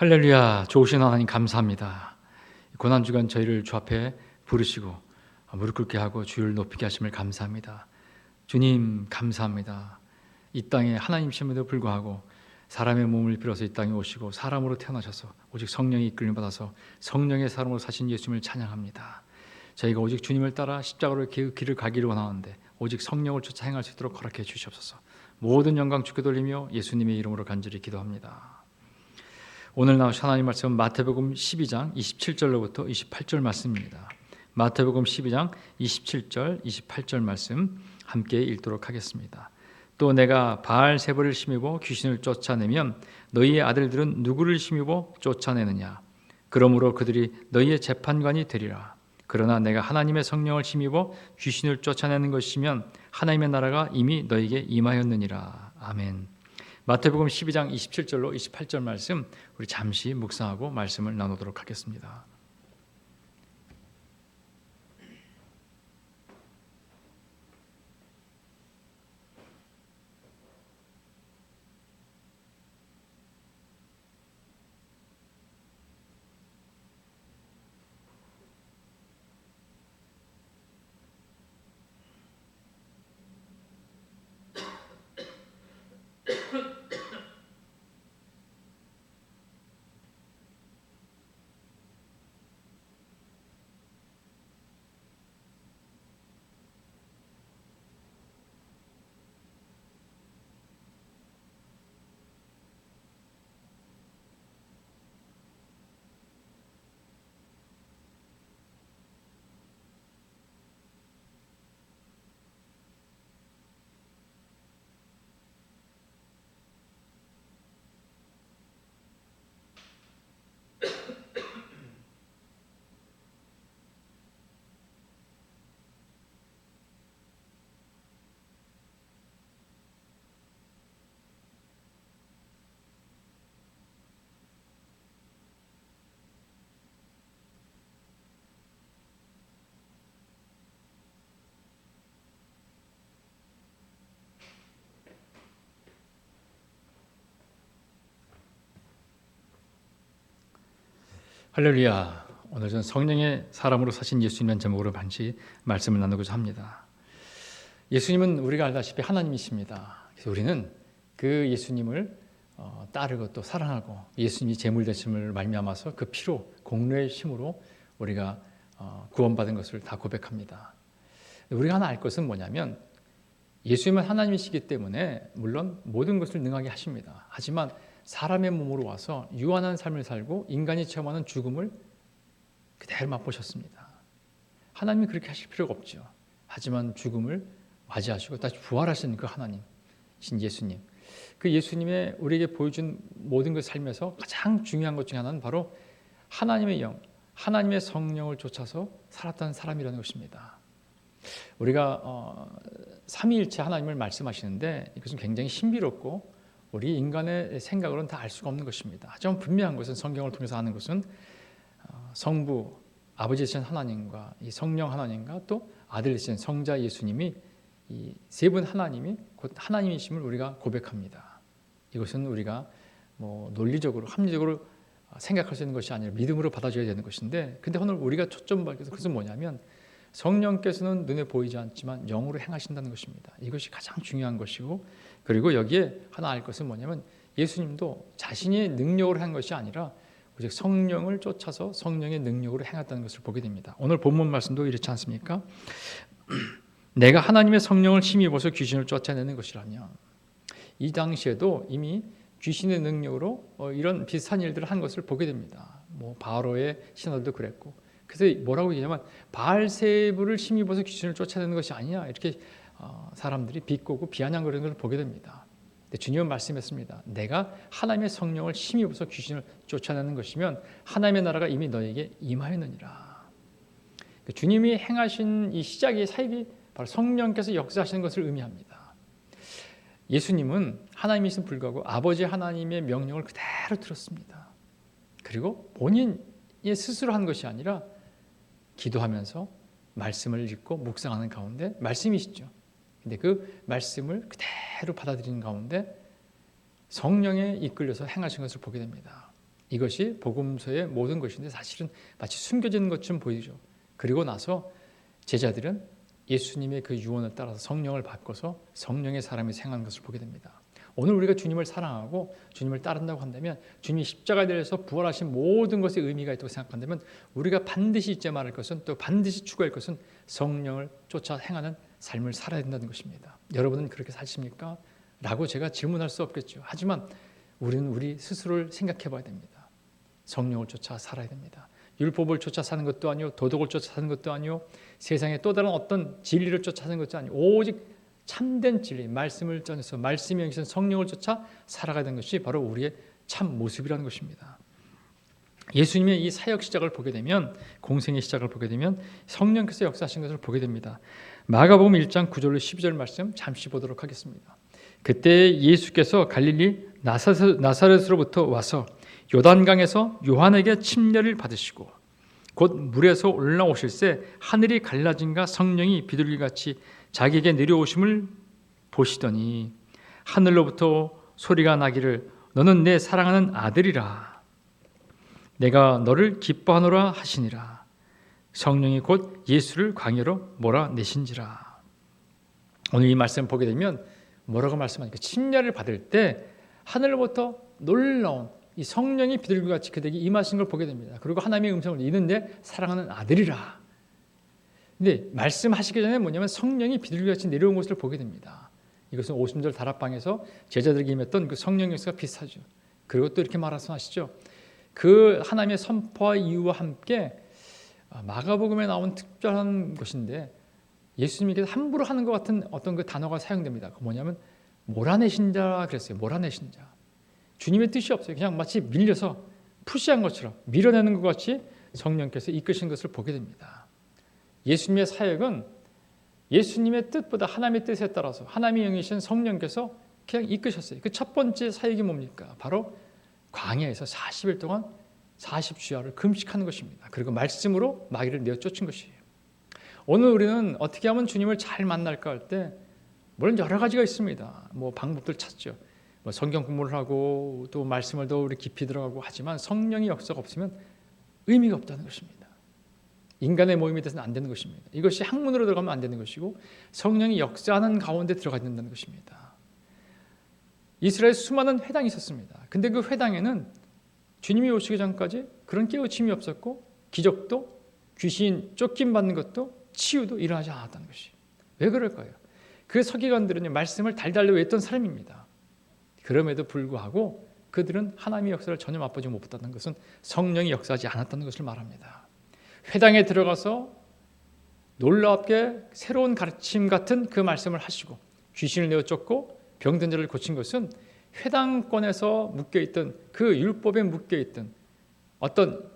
할렐루야. 좋으신 하나님 감사합니다. 고난주간 저희를 주 앞에 부르시고 무릎 꿇게 하고 주를 높이게 하심을 감사합니다. 주님 감사합니다. 이 땅에 하나님이심에도 불구하고 사람의 몸을 빌어서 이 땅에 오시고 사람으로 태어나셔서 오직 성령의 이끌림 받아서 성령의 사람으로 사신 예수님을 찬양합니다. 저희가 오직 주님을 따라 십자가로 그 길을 가기를 원하는데 오직 성령을 쫓아 행할 수 있도록 허락해 주시옵소서. 모든 영광 주께 돌리며 예수님의 이름으로 간절히 기도합니다. 오늘 나오신 하나님 말씀은 마태복음 12장 27절로부터 28절 말씀입니다. 마태복음 12장 27절 28절 말씀 함께 읽도록 하겠습니다. 또 내가 바알세불을 힘입어 귀신을 쫓아내면 너희의 아들들은 누구를 힘입어 쫓아내느냐? 그러므로 그들이 너희의 재판관이 되리라. 그러나 내가 하나님의 성령을 힘입어 귀신을 쫓아내는 것이면 하나님의 나라가 이미 너희에게 임하였느니라. 아멘. 마태복음 12장 27절로 28절 말씀 우리 잠시 묵상하고 말씀을 나누도록 하겠습니다. 할렐루야. 오늘은 성령의 사람으로 사신 예수님이라는 제목으로 반드시 말씀을 나누고자 합니다. 예수님은 우리가 알다시피 하나님이십니다. 그래서 우리는 그 예수님을 따르고 또 사랑하고 예수님이 제물 되심을 말미암아서 그 피로 공로의 힘으로 우리가 구원받은 것을 다 고백합니다. 우리가 하나 알 것은 뭐냐면 예수님은 하나님이시기 때문에 물론 모든 것을 능하게 하십니다. 하지만 사람의 몸으로 와서 유한한 삶을 살고 인간이 체험하는 죽음을 그대로 맛보셨습니다. 하나님이 그렇게 하실 필요가 없죠. 하지만 죽음을 맞이하시고 다시 부활하신 그 하나님이신 예수님, 그 예수님의 우리에게 보여준 모든 것 삶에서 가장 중요한 것 중에 하나는 바로 하나님의 영, 하나님의 성령을 쫓아서 살았던 사람이라는 것입니다. 우리가 삼위일체 하나님을 말씀하시는데 이것은 굉장히 신비롭고 우리 인간의 생각으로는 다 알 수가 없는 것입니다. 하지만 분명한 것은 성경을 통해서 아는 것은 성부, 아버지 되신 하나님과 이 성령 하나님과 또 아들 되신 성자 예수님이 이 세 분 하나님이 곧 하나님이심을 우리가 고백합니다. 이것은 우리가 논리적으로 합리적으로 생각할 수 있는 것이 아니라 믿음으로 받아줘야 되는 것인데, 근데 오늘 우리가 초점을 밝혀서 그것은 뭐냐면 성령께서는 눈에 보이지 않지만 영으로 행하신다는 것입니다. 이것이 가장 중요한 것이고, 그리고 여기에 하나 알 것은 뭐냐면 예수님도 자신의 능력으로 한 것이 아니라 오직 성령을 쫓아서 성령의 능력으로 행했다는 것을 보게 됩니다. 오늘 본문 말씀도 이렇지 않습니까? 내가 하나님의 성령을 힘입어서 귀신을 쫓아내는 것이라면, 이 당시에도 이미 귀신의 능력으로 이런 비슷한 일들을 한 것을 보게 됩니다. 바로의 신하들도 그랬고, 그래서 뭐라고 얘기하냐면 바알세불을 힘입어서 귀신을 쫓아내는 것이 아니냐, 이렇게 사람들이 비꼬고 비아냥거리는 것을 보게 됩니다. 근데 주님은 말씀했습니다. 내가 하나님의 성령을 힘입어서 귀신을 쫓아내는 것이면 하나님의 나라가 이미 너에게 임하였느니라. 주님이 행하신 이 시작의 사역이 바로 성령께서 역사하시는 것을 의미합니다. 예수님은 하나님이신 불구하고 아버지 하나님의 명령을 그대로 들었습니다. 그리고 본인이 스스로 한 것이 아니라 기도하면서 말씀을 읽고 묵상하는 가운데 말씀이시죠. 근데 그 말씀을 그대로 받아들이는 가운데 성령에 이끌려서 행하신 것을 보게 됩니다. 이것이 복음서의 모든 것인데 사실은 마치 숨겨지는 것처럼 보이죠. 그리고 나서 제자들은 예수님의 그 유언을 따라서 성령을 받고서 성령의 사람이 생한 것을 보게 됩니다. 오늘 우리가 주님을 사랑하고 주님을 따른다고 한다면, 주님이 십자가에 대해서 부활하신 모든 것에 의미가 있다고 생각한다면, 우리가 반드시 잊지 말을 것은, 또 반드시 추구할 것은 성령을 쫓아 행하는 삶을 살아야 된다는 것입니다. 여러분은 그렇게 사십니까? 라고 제가 질문할 수 없겠죠. 하지만 우리는 우리 스스로를 생각해 봐야 됩니다. 성령을 쫓아 살아야 됩니다. 율법을 쫓아 사는 것도 아니요, 도덕을 쫓아 사는 것도 아니요, 세상의 또 다른 어떤 진리를 쫓아 사는 것도 아니요, 오직 참된 진리, 말씀을 전해서 말씀이 여기서 성령을 쫓아 살아가야 되는 것이 바로 우리의 참 모습이라는 것입니다. 예수님의 이 사역 시작을 보게 되면, 공생의 시작을 보게 되면 성령께서 역사하신 것을 보게 됩니다. 마가복음 1장 9절로 12절 말씀 잠시 보도록 하겠습니다. 그때 예수께서 갈릴리 나사렛으로부터 와서 요단강에서 요한에게 침례를 받으시고 곧 물에서 올라오실새 하늘이 갈라진가 성령이 비둘기같이 자기에게 내려오심을 보시더니 하늘로부터 소리가 나기를 너는 내 사랑하는 아들이라 내가 너를 기뻐하노라 하시니라. 성령이 곧 예수를 광야로 몰아내신지라. 오늘 이 말씀 보게 되면 뭐라고 말씀하니까, 침례를 받을 때 하늘로부터 놀라운 이 성령이 비둘기같이 그에게 임하신 걸 보게 됩니다. 그리고 하나님의 음성을 이는데 사랑하는 아들이라. 근데 말씀하시기 전에 뭐냐면 성령이 비둘기같이 내려온 것을 보게 됩니다. 이것은 오순절 다락방에서 제자들에게 임했던 그 성령 역사가 비슷하죠. 그리고 또 이렇게 말씀하시죠. 그 하나님의 선포와 이유와 함께 마가복음에 나온 특별한 것인데, 예수님께서 함부로 하는 것 같은 어떤 그 단어가 사용됩니다. 그 뭐냐면 몰아내신 자 그랬어요. 몰아내신 자. 주님의 뜻이 없어요. 그냥 마치 밀려서 푸시한 것처럼 밀어내는 것 같이 성령께서 이끄신 것을 보게 됩니다. 예수님의 사역은 예수님의 뜻보다 하나님의 뜻에 따라서 하나님의 영이신 성령께서 그냥 이끄셨어요. 그 첫 번째 사역이 뭡니까? 바로 광야에서 40일 동안 40주야를 금식하는 것입니다. 그리고 말씀으로 마귀를 내어 쫓은 것이에요. 오늘 우리는 어떻게 하면 주님을 잘 만날까 할 때 물론 여러 가지가 있습니다. 뭐 방법들 찾죠. 뭐 성경 공부를 하고 또 말씀을 더 우리 깊이 들어가고 하지만 성령의 역사가 없으면 의미가 없다는 것입니다. 인간의 모임이 돼서는 안 되는 것입니다. 이것이 학문으로 들어가면 안 되는 것이고 성령이 역사하는 가운데 들어가야 된다는 것입니다. 이스라엘 수많은 회당이 있었습니다. 근데 그 회당에는 주님이 오시기 전까지 그런 깨우침이 없었고 기적도 귀신 쫓김받는 것도 치유도 일어나지 않았다는 것이. 왜 그럴까요? 그 서기관들은 말씀을 달달로 외웠던 사람입니다. 그럼에도 불구하고 그들은 하나님의 역사를 전혀 맛보지 못했다는 것은 성령이 역사하지 않았다는 것을 말합니다. 회당에 들어가서 놀랍게 새로운 가르침 같은 그 말씀을 하시고 귀신을 내어 쫓고 병든 자를 고친 것은 회당권에서 묶여있던 그 율법에 묶여있던 어떤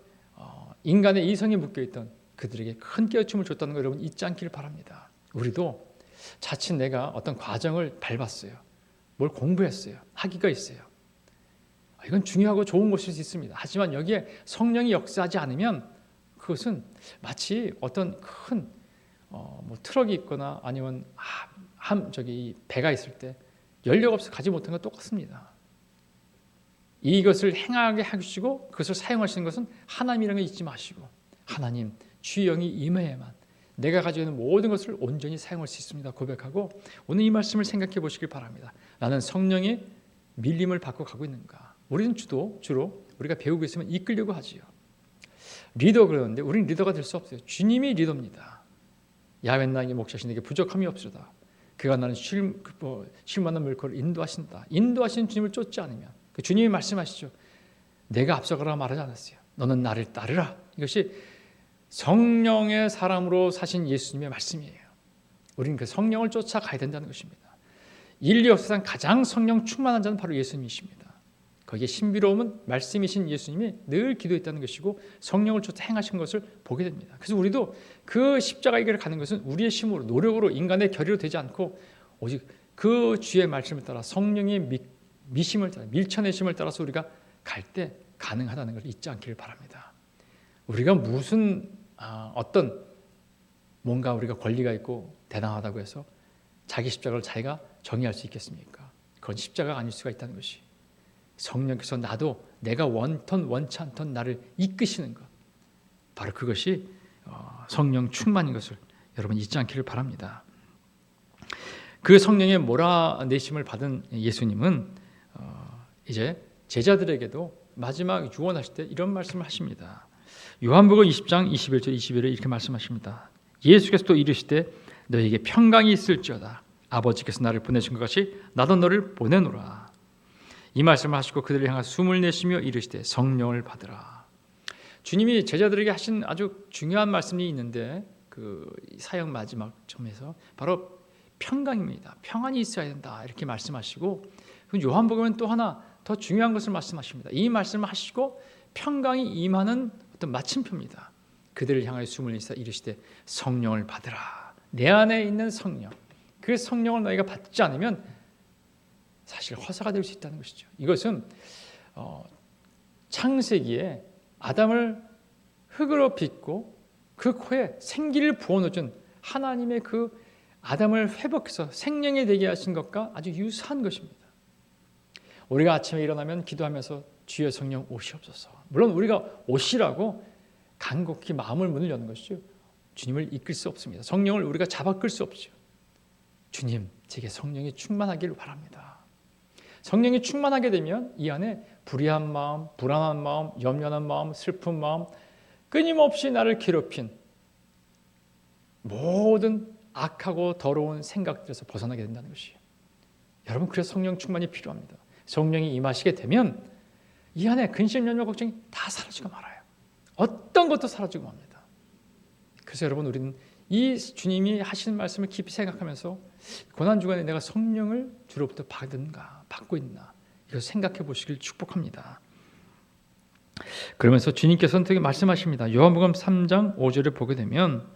인간의 이성이 묶여있던 그들에게 큰 깨우침을 줬다는 거 여러분 잊지 않기를 바랍니다. 우리도 자칫 내가 어떤 과정을 밟았어요. 뭘 공부했어요. 학위가 있어요. 이건 중요하고 좋은 것일 수 있습니다. 하지만 여기에 성령이 역사하지 않으면 그것은 마치 어떤 큰 뭐 트럭이 있거나 아니면 이 배가 있을 때 연료가 없어 가지 못한 것 똑같습니다. 이것을 행하게 하시고 그것을 사용하시는 것은 하나님이라는 걸 잊지 마시고 하나님 주의 영이 임해야만 내가 가지고 있는 모든 것을 온전히 사용할 수 있습니다. 고백하고 오늘 이 말씀을 생각해 보시길 바랍니다. 나는 성령의 밀림을 받고 가고 있는가? 우리는 주로 우리가 배우고 있으면 이끌려고 하지요. 리더 그러는데 우리는 리더가 될 수 없어요. 주님이 리더입니다. 야훼나의 목자신 내게 부족함이 없으다. 그가 나는 쉴만한 물꼬를 인도하신다. 인도하시는 주님을 쫓지 않으면 그 주님이 말씀하시죠. 내가 앞서가라 말하지 않았어요. 너는 나를 따르라. 이것이 성령의 사람으로 사신 예수님의 말씀이에요. 우리는 그 성령을 쫓아가야 된다는 것입니다. 인류 역사상 가장 성령 충만한 자는 바로 예수님이십니다. 거기에 신비로움은 말씀이신 예수님이 늘 기도했다는 것이고 성령을 쫓아 행하신 것을 보게 됩니다. 그래서 우리도 그 십자가의 길을 가는 것은 우리의 힘으로 노력으로 인간의 결의로 되지 않고 오직 그 주의 말씀을 따라 성령의 미심을 따라 밀쳐내심을 따라서 우리가 갈 때 가능하다는 걸 잊지 않기를 바랍니다. 우리가 무슨 어떤 뭔가 우리가 권리가 있고 대단하다고 해서 자기 십자가를 자기가 정의할 수 있겠습니까? 그건 십자가가 아닐 수가 있다는 것이. 성령께서 나도 내가 원턴 원치 않던 나를 이끄시는 것, 바로 그것이 성령 충만인 것을 여러분 잊지 않기를 바랍니다. 그 성령의 몰아내심을 받은 예수님은 이제 제자들에게도 마지막 유언하실 때 이런 말씀을 하십니다. 요한복음 20장 21절 22절에 이렇게 말씀하십니다. 예수께서 또 이르시되 너에게 평강이 있을지어다. 아버지께서 나를 보내신 것 같이 나도 너를 보내노라. 이 말씀을 하시고 그들을 향하여 숨을 내쉬며 이르시되 성령을 받으라. 주님이 제자들에게 하신 아주 중요한 말씀이 있는데 그 사역 마지막 점에서 바로 평강입니다. 평안이 있어야 된다 이렇게 말씀하시고, 요한복음은 또 하나 더 중요한 것을 말씀하십니다. 이 말씀을 하시고 평강이 임하는 어떤 마침표입니다. 그들을 향하여 숨을 내쉬사 이르시되 성령을 받으라. 내 안에 있는 성령, 그 성령을 너희가 받지 않으면 사실 허사가 될 수 있다는 것이죠. 이것은 창세기에 아담을 흙으로 빚고 그 코에 생기를 부어넣은 하나님의 그 아담을 회복해서 생명이 되게 하신 것과 아주 유사한 것입니다. 우리가 아침에 일어나면 기도하면서 주의 성령 오시옵소서. 물론 우리가 오시라고 간곡히 마음을 문을 여는 것이죠. 주님을 이끌 수 없습니다. 성령을 우리가 잡아 끌 수 없죠. 주님, 제게 성령이 충만하기를 바랍니다. 성령이 충만하게 되면 이 안에 불의한 마음, 불안한 마음, 염려한 마음, 슬픈 마음, 끊임없이 나를 괴롭힌 모든 악하고 더러운 생각들에서 벗어나게 된다는 것이에요. 여러분, 그래서 성령 충만이 필요합니다. 성령이 임하시게 되면 이 안에 근심, 염려, 걱정이 다 사라지고 말아요. 어떤 것도 사라지고 맙니다. 그래서 여러분, 우리는 이 주님이 하시는 말씀을 깊이 생각하면서 고난주간에 내가 성령을 주로부터 받고 있나, 이걸 생각해 보시길 축복합니다. 그러면서 주님께서는 되게 말씀하십니다. 요한복음 3장 5절을 보게 되면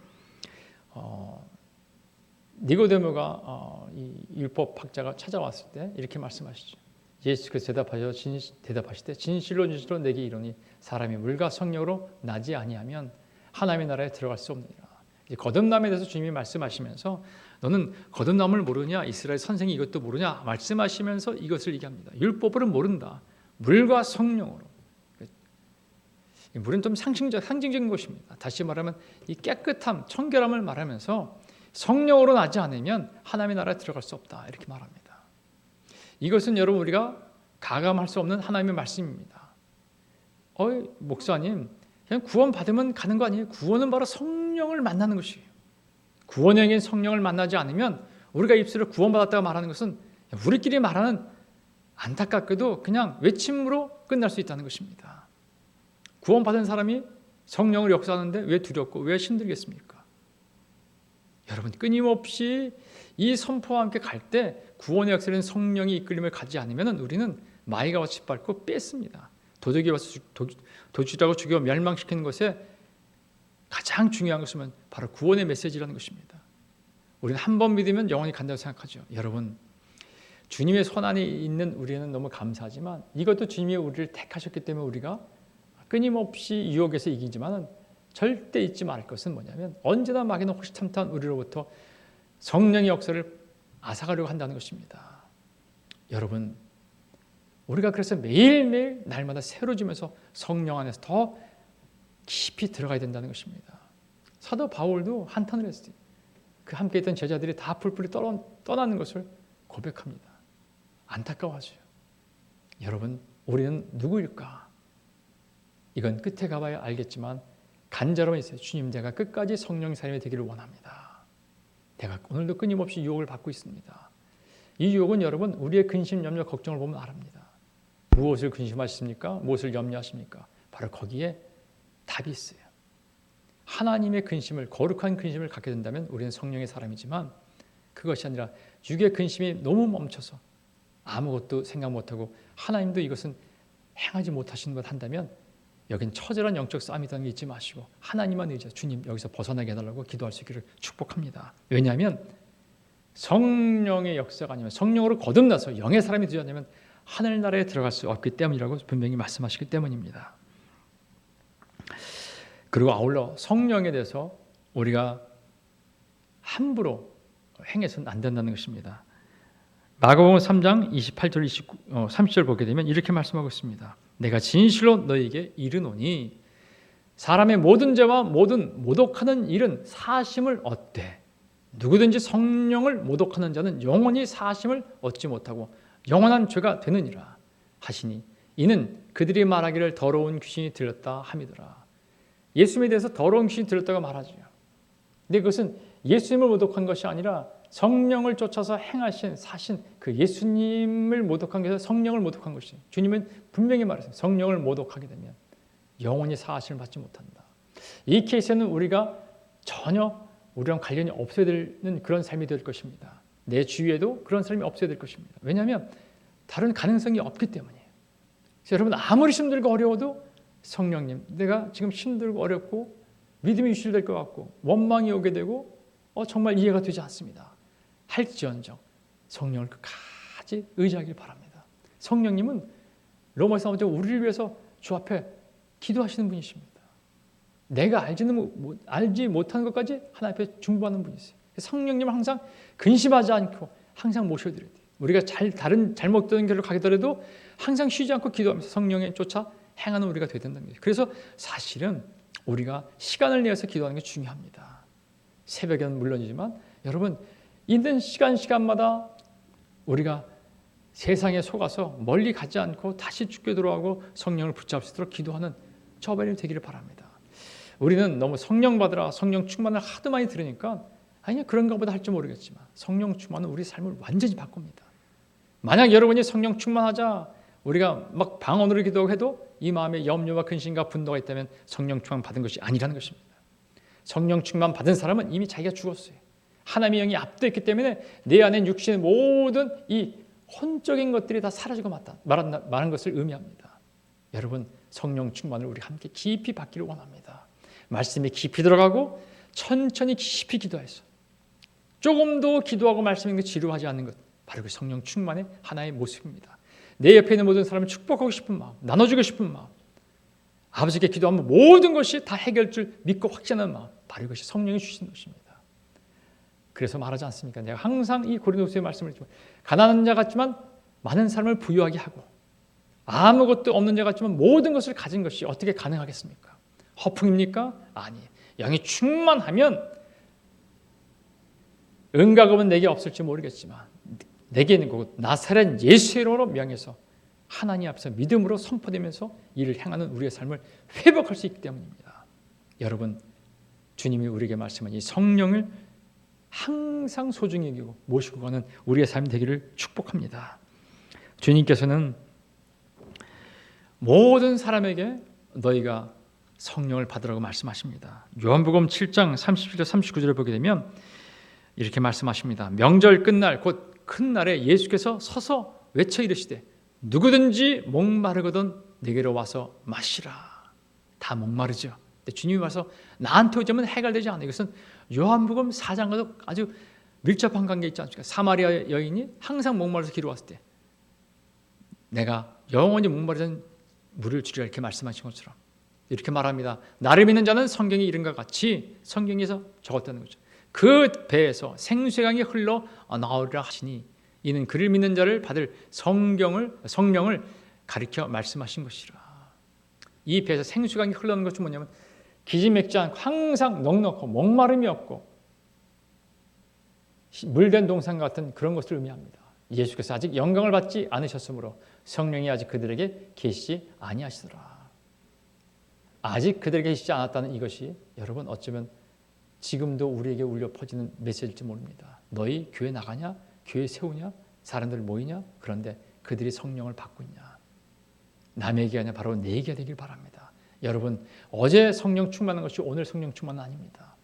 니고데모가 이 율법학자가 찾아왔을 때 이렇게 말씀하시죠. 예수께서 대답하시되 진실로 진실로 내게 이르노니 사람이 물과 성령으로 나지 아니하면 하나님의 나라에 들어갈 수 없느니라. 거듭남에 대해서 주님이 말씀하시면서 너는 거듭남을 모르냐, 이스라엘 선생이 이것도 모르냐 말씀하시면서 이것을 얘기합니다. 율법을 모른다. 물과 성령으로. 물은 좀 상징적인 것입니다. 다시 말하면 이 깨끗함, 청결함을 말하면서 성령으로 나지 않으면 하나님의 나라에 들어갈 수 없다 이렇게 말합니다. 이것은 여러분 우리가 가감할 수 없는 하나님의 말씀입니다. 목사님, 그냥 구원 받으면 가는 거 아니에요? 구원은 바로 성령을 만나는 것이에요. 구원형인 성령을 만나지 않으면 우리가 입술로 구원받았다고 말하는 것은 우리끼리 말하는 안타깝게도 그냥 외침으로 끝날 수 있다는 것입니다. 구원받은 사람이 성령을 역사하는데 왜 두렵고 왜 힘들겠습니까? 여러분, 끊임없이 이 선포와 함께 갈 때 구원의 역사는 성령이 이끌림을 가지 않으면 우리는 마이가 와서 짓밟고 뺐습니다. 도적이 와서 도주라고 죽여 멸망시키는 것에 가장 중요한 것은 바로 구원의 메시지라는 것입니다. 우리는 한 번 믿으면 영원히 간다고 생각하죠. 여러분, 주님의 손안에 있는 우리는 너무 감사하지만 이것도 주님이 우리를 택하셨기 때문에 우리가 끊임없이 유혹에서 이기지만 절대 잊지 말을 것은 뭐냐면 언제나 마귀는 호시탐탐 우리로부터 성령의 역사를 앗아가려고 한다는 것입니다. 여러분, 우리가 그래서 매일매일 날마다 새로지면서 성령 안에서 더 깊이 들어가야 된다는 것입니다. 사도 바울도 한탄을 했어요. 그 함께 있던 제자들이 다 풀풀이 떠나는 것을 고백합니다. 안타까워하죠. 여러분, 우리는 누구일까? 이건 끝에 가봐야 알겠지만 간절함이 있어요. 주님, 내가 끝까지 성령 사람이 되기를 원합니다. 내가 오늘도 끊임없이 유혹을 받고 있습니다. 이 유혹은 여러분 우리의 근심, 염려, 걱정을 보면 알합니다. 무엇을 근심하십니까? 무엇을 염려하십니까? 바로 거기에 답이 있어요. 하나님의 근심을, 거룩한 근심을 갖게 된다면 우리는 성령의 사람이지만 그것이 아니라 육의 근심이 너무 멈춰서 아무것도 생각 못하고 하나님도 이것은 행하지 못하시는 것 한다면 여긴 처절한 영적 싸움이라는 게 잊지 마시고 하나님만 의지하여 주님 여기서 벗어나게 해달라고 기도할 수 있기를 축복합니다. 왜냐하면 성령의 역사가 아니면 성령으로 거듭나서 영의 사람이 되지 않으면 하늘나라에 들어갈 수 없기 때문이라고 분명히 말씀하시기 때문입니다. 그리고 아울러 성령에 대해서 우리가 함부로 행해서는 안 된다는 것입니다. 마가복음 3장 28절 30절 보게 되면 이렇게 말씀하고 있습니다. 내가 진실로 너희에게 이르노니 사람의 모든 죄와 모든 모독하는 일은 사심을 얻되 누구든지 성령을 모독하는 자는 영원히 사심을 얻지 못하고 영원한 죄가 되느니라 하시니 이는 그들이 말하기를 더러운 귀신이 들렸다 함이더라. 예수님에 대해서 더러운 귀신이 들렸다고 말하죠. 근데 그것은 예수님을 모독한 것이 아니라 성령을 쫓아서 행하신 사신 그 예수님을 모독한 것이 성령을 모독한 것이에요. 주님은 분명히 말했어요. 성령을 모독하게 되면 영원히 사하심을 받지 못한다. 이 케이스는 우리가 전혀 우리랑 관련이 없어야 되는 그런 삶이 될 것입니다. 내 주위에도 그런 삶이 없어야 될 것입니다. 왜냐하면 다른 가능성이 없기 때문이에요. 그래서 여러분 아무리 힘들고 어려워도 성령님 내가 지금 힘들고 어렵고 믿음이 유실될 것 같고 원망이 오게 되고 정말 이해가 되지 않습니다. 할지언정 성령을 끝까지 의지하길 바랍니다. 성령님은 로마서 3장 우리를 위해서 주 앞에 기도하시는 분이십니다. 내가 알지 못하는 것까지 하나님 앞에 중보하는 분이세요. 성령님을 항상 근심하지 않고 항상 모셔드려야 돼요. 우리가 다른 잘못된 길로 가더라도 항상 쉬지 않고 기도하면서 성령에 쫓아 행하는 우리가 되야 된다는 거죠. 그래서 사실은 우리가 시간을 내서 기도하는 게 중요합니다. 새벽에는 물론이지만 여러분 있는 시간마다 우리가 세상에 속아서 멀리 가지 않고 다시 죽게 돌아오고 성령을 붙잡을 수 있도록 기도하는 저번이 되기를 바랍니다. 우리는 너무 성령 받으라 성령 충만을 하도 많이 들으니까 아니 그런가 보다 할지 모르겠지만 성령 충만은 우리 삶을 완전히 바꿉니다. 만약 여러분이 성령 충만하자 우리가 막 방언으로 기도해도 이 마음에 염려와 근심과 분노가 있다면 성령 충만 받은 것이 아니라는 것입니다. 성령 충만 받은 사람은 이미 자기가 죽었어요. 하나님의 영이 압도했기 때문에 내 안에 육신의 모든 이 혼적인 것들이 다 사라지고 말한 것을 의미합니다. 여러분 성령 충만을 우리 함께 깊이 받기를 원합니다. 말씀이 깊이 들어가고 천천히 깊이 기도해서 조금도 기도하고 말씀 읽는 것 지루하지 않는 것 바로 그 성령 충만의 하나의 모습입니다. 내 옆에 있는 모든 사람을 축복하고 싶은 마음, 나눠주고 싶은 마음, 아버지께 기도하면 모든 것이 다 해결될 줄 믿고 확신하는 마음 바로 이것이 성령이 주시는 것입니다. 그래서 말하지 않습니까? 내가 항상 이 고린도서의 말씀을 했지만 가난한 자 같지만 많은 사람을 부유하게 하고 아무것도 없는 자 같지만 모든 것을 가진 것이 어떻게 가능하겠습니까? 허풍입니까? 아니, 영이 충만하면 은과 금은 내게 없을지 모르겠지만 내게 있는 곧 나사렛 예수의 이름으로 명해서 하나님 앞에서 믿음으로 선포되면서 이를 행하는 우리의 삶을 회복할 수 있기 때문입니다. 여러분 주님이 우리에게 말씀한 이 성령을 항상 소중히 여기고 모시고 가는 우리의 삶이 되기를 축복합니다. 주님께서는 모든 사람에게 너희가 성령을 받으라고 말씀하십니다. 요한복음 7장 37절 39절을 보게 되면 이렇게 말씀하십니다. 명절 끝날 곧 큰 날에 예수께서 서서 외쳐 이르시되 누구든지 목마르거든 내게로 와서 마시라. 다 목마르죠. 근데 주님이 와서 나한테 오자면 해결되지 않아요. 이것은 요한복음 4장과도 아주 밀접한 관계 있지 않습니까? 사마리아 여인이 항상 목마르서 기로 왔을 때 내가 영원히 목마르던 물을 주리라 이렇게 말씀하신 것처럼 이렇게 말합니다. 나를 믿는 자는 성경이 이른과 같이 성경에서 적었다는 거죠. 그 배에서 생수의 강이 흘러 나오리라 하시니 이는 그를 믿는 자를 받을 성령을 가리켜 말씀하신 것이라. 이 배에서 생수의 강이 흘러는 것은 뭐냐면 기지맥지 않고 항상 넉넉하고 목마름이 없고 물된 동산 같은 그런 것을 의미합니다. 예수께서 아직 영광을 받지 않으셨으므로 성령이 아직 그들에게 계시지 아니하시더라. 아직 그들에게 계시지 않았다는 이것이 여러분 어쩌면 지금도 우리에게 울려 퍼지는 메시지일지 모릅니다. 너희 교회 나가냐? 교회 세우냐? 사람들 모이냐? 그런데 그들이 성령을 받고 있냐? 남에게 아니라 바로 내게 되길 바랍니다. 여러분 어제 성령 충만한 것이 오늘 성령 충만은 아닙니다.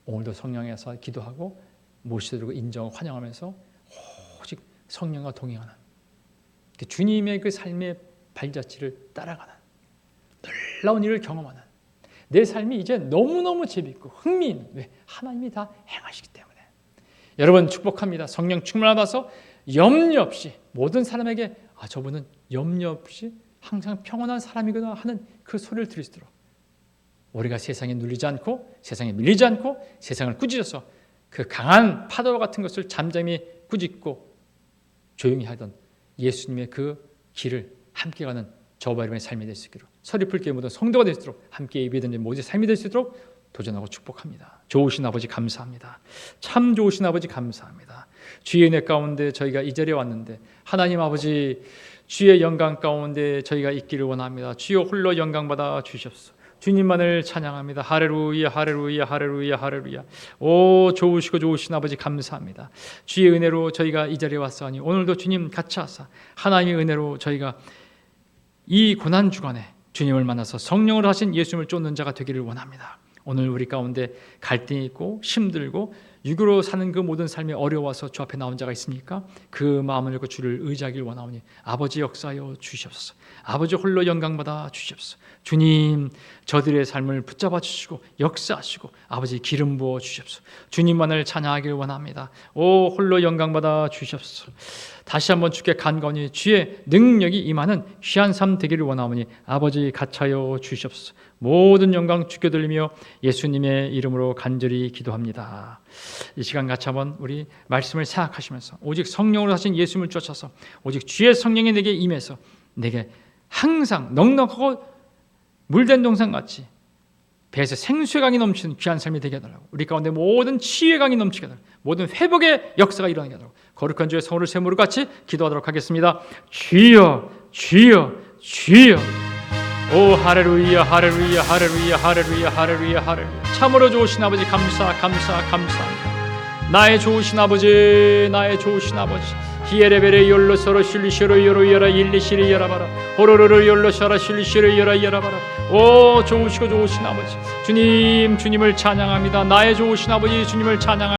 오늘도 성령에서 기도하고 모시들고 인정하고 환영하면서 오직 성령과 동행하는 주님의 그 삶의 발자취를 따라가는 놀라운 일을 경험하는 내 삶이 이제 너무너무 재밌고 흥미있는 왜? 하나님이 다 행하시기 때문에 여러분 축복합니다. 성령 충만하셔서 염려 없이 모든 사람에게 저분은 염려 없이 항상 평온한 사람이구나 하는 그 소리를 들을 수 있도록 우리가 세상에 눌리지 않고 세상에 밀리지 않고 세상을 꾸짖어서 그 강한 파도와 같은 것을 잠잠히 꾸짖고 조용히 하던 예수님의 그 길을 함께 가는 저와 여러분의 삶이 될 수 있도록, 서리풀교회 모든 성도가 될 수 있도록, 함께 예배드리는 모두의 삶이 될 수 있도록 도전하고 축복합니다. 좋으신 아버지 감사합니다. 참 좋으신 아버지 감사합니다. 주의 은혜 가운데 저희가 이 자리에 왔는데 하나님 아버지 주의 영광 가운데 저희가 있기를 원합니다. 주여 홀로 영광 받아 주시옵소서. 주님만을 찬양합니다. 할렐루야 할렐루야 할렐루야 할렐루야. 오 좋으시고 좋으신 아버지 감사합니다. 주의 은혜로 저희가 이 자리에 왔사오니 오늘도 주님 같이 하사 하나님의 은혜로 저희가 이 고난 주간에 주님을 만나서 성령을 하신 예수님을 쫓는 자가 되기를 원합니다. 오늘 우리 가운데 갈등이 있고 힘들고 육으로 사는 그 모든 삶이 어려워서 주 앞에 나온 자가 있습니까? 그 마음을 열고 주를 의지하길 원하오니 아버지 역사하여 주시옵소서. 아버지 홀로 영광받아 주시옵소서. 주님 저들의 삶을 붙잡아 주시고 역사하시고 아버지 기름 부어 주시옵소서. 주님만을 찬양하길 원합니다. 오 홀로 영광받아 주시옵소서. 다시 한번 주께 간구하니 주의 능력이 임하는 귀한 삶 되기를 원하오니 아버지 같이하여 주시옵소서. 모든 영광 주께 돌리며 예수님의 이름으로 간절히 기도합니다. 이 시간 같이 한번 우리 말씀을 생각하시면서 오직 성령으로 하신 예수님을 쫓아서 오직 주의 성령이 내게 임해서 내게 항상 넉넉하고 물된 동산같이 배에서 생수의 강이 넘치는 귀한 삶이 되게 해달라고, 우리 가운데 모든 치유의 강이 넘치게 해달라고, 모든 회복의 역사가 일어나게 해달라고 거룩한 주의 성으로 세무를 같이 기도하도록 하겠습니다. 주여 주여 주여. 오 할렐루야 할렐루야 할렐루야 할렐루야 할렐루야 할렐루야. 참으로 좋으신 아버지 감사합니다. 나의 좋으신 아버지 나의 좋으신 아버지 히에레베레 열로서로 실리시로 여로여라 일리시리 여라바라 호로로를 열로서라 실리시로 여라여라바라. 오 좋으시고 좋으신 아버지 주님을 찬양합니다. 나의 좋으신 아버지 주님을 찬양합니다.